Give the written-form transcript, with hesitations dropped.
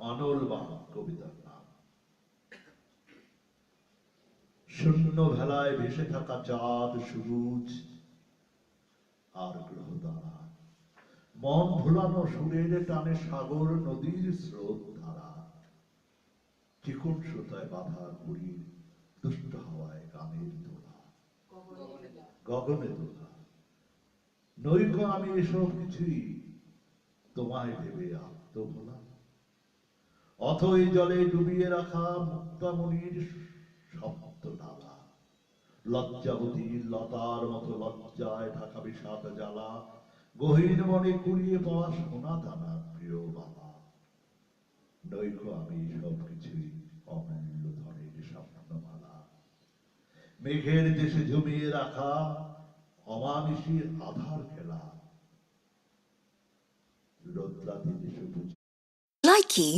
আনল বাহন কবিতার নাম। শূন্য ভেলায় ভেসে থাকা চাঁদ সবুজ আর গ্রহ তারা, মন ভোলানো সুরের টানে সাগর নদীর স্রোত ধারা, চিকন সুতায় বাঁধা ঘুড়ির দুষ্ট হাওয়ায় গানের দোলা, গগনে দোলা। নৈক আমি এসব কিছুই তোমায় ভেবে আত্মভোলা, অথই জলে ডুবিয়ে রাখা মুক্তামণির শব্দ ডালা, লজ্জাবতী লতার মতো লজ্জায় ঢাকা বিষাদ জ্বালা, গহীন মনে কুড়িয়ে পাওয়া সোনা দানা প্রিয় বাবা। নৈক আমি সব কিছুই অমূল্য ধনের স্বপ্নমালা, মেঘের দেশে জমিয়ে রাখা অমানিসীর আধার খেলা, রোদ্রাতে দেশে Likey